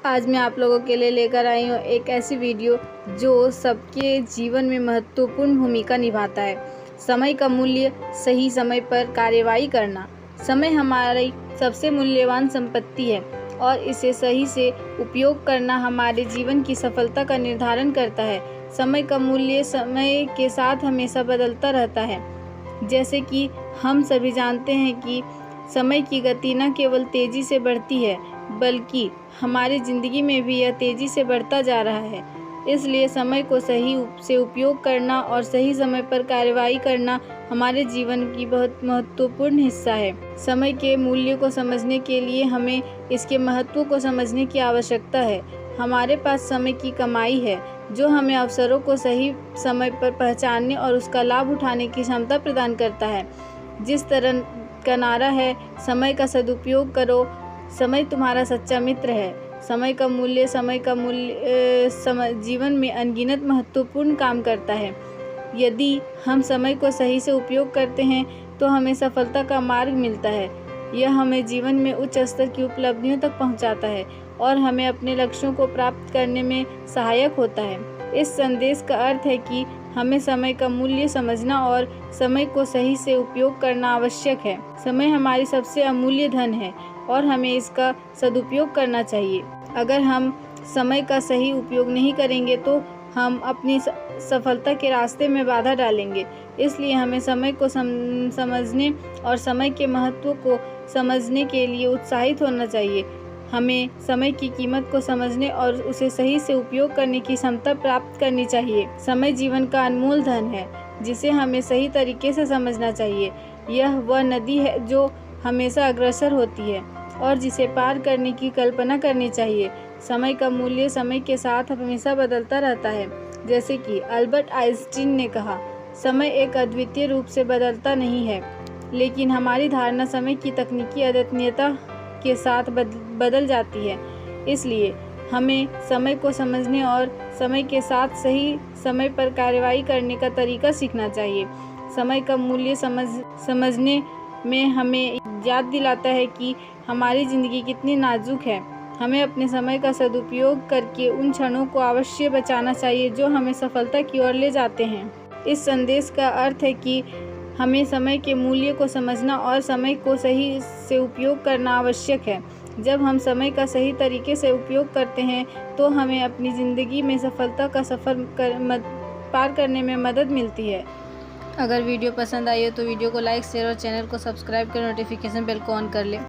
आज मैं आप लोगों के लिए लेकर आई हूँ एक ऐसी वीडियो जो सबके जीवन में महत्वपूर्ण भूमिका निभाता है। समय का मूल्य, सही समय पर कार्यवाही करना। समय हमारी सबसे मूल्यवान संपत्ति है और इसे सही से उपयोग करना हमारे जीवन की सफलता का निर्धारण करता है। समय का मूल्य समय के साथ हमेशा बदलता रहता है। जैसे कि हम सभी जानते हैं कि समय की गति न केवल तेज़ी से बढ़ती है बल्कि हमारी ज़िंदगी में भी यह तेज़ी से बढ़ता जा रहा है। इसलिए समय को सही से उपयोग करना और सही समय पर कार्यवाही करना हमारे जीवन की बहुत महत्वपूर्ण हिस्सा है। समय के मूल्य को समझने के लिए हमें इसके महत्व को समझने की आवश्यकता है। हमारे पास समय की कमाई है जो हमें अवसरों को सही समय पर पहचानने और उसका लाभ उठाने की क्षमता प्रदान करता है। जिस तरह का नारा है, समय का सदुपयोग करो, समय तुम्हारा सच्चा मित्र है। समय का मूल्य जीवन में अनगिनत महत्वपूर्ण काम करता है। यदि हम समय को सही से उपयोग करते हैं तो हमें सफलता का मार्ग मिलता है। यह हमें जीवन में उच्च स्तर की उपलब्धियों तक पहुंचाता है और हमें अपने लक्ष्यों को प्राप्त करने में सहायक होता है। इस संदेश का अर्थ है कि हमें समय का मूल्य समझना और समय को सही से उपयोग करना आवश्यक है। समय हमारी सबसे अमूल्य धन है और हमें इसका सदुपयोग करना चाहिए। अगर हम समय का सही उपयोग नहीं करेंगे तो हम अपनी सफलता के रास्ते में बाधा डालेंगे। इसलिए हमें समय को समझने और समय के महत्व को समझने के लिए उत्साहित होना चाहिए। हमें समय की कीमत को समझने और उसे सही से उपयोग करने की क्षमता प्राप्त करनी चाहिए। समय जीवन का अनमोल धन है जिसे हमें सही तरीके से समझना चाहिए। यह वह नदी है जो हमेशा अग्रसर होती है और जिसे पार करने की कल्पना करनी चाहिए। समय का मूल्य समय के साथ हमेशा बदलता रहता है। जैसे कि अल्बर्ट आइंस्टीन ने कहा, समय एक अद्वितीय रूप से बदलता नहीं है, लेकिन हमारी धारणा समय की तकनीकी अद्वितीयता के साथ बदल जाती है। इसलिए हमें समय को समझने और समय के साथ सही समय पर कार्यवाही करने का तरीका सीखना चाहिए। समय का मूल्य समझने में हमें याद दिलाता है कि हमारी ज़िंदगी कितनी नाजुक है। हमें अपने समय का सदुपयोग करके उन क्षणों को अवश्य बचाना चाहिए जो हमें सफलता की ओर ले जाते हैं। इस संदेश का अर्थ है कि हमें समय के मूल्य को समझना और समय को सही से उपयोग करना आवश्यक है। जब हम समय का सही तरीके से उपयोग करते हैं तो हमें अपनी ज़िंदगी में सफलता का सफ़र पार करने में मदद मिलती है। अगर वीडियो पसंद आई हो तो वीडियो को लाइक, शेयर और चैनल को सब्सक्राइब कर नोटिफिकेशन बेल को ऑन कर लें।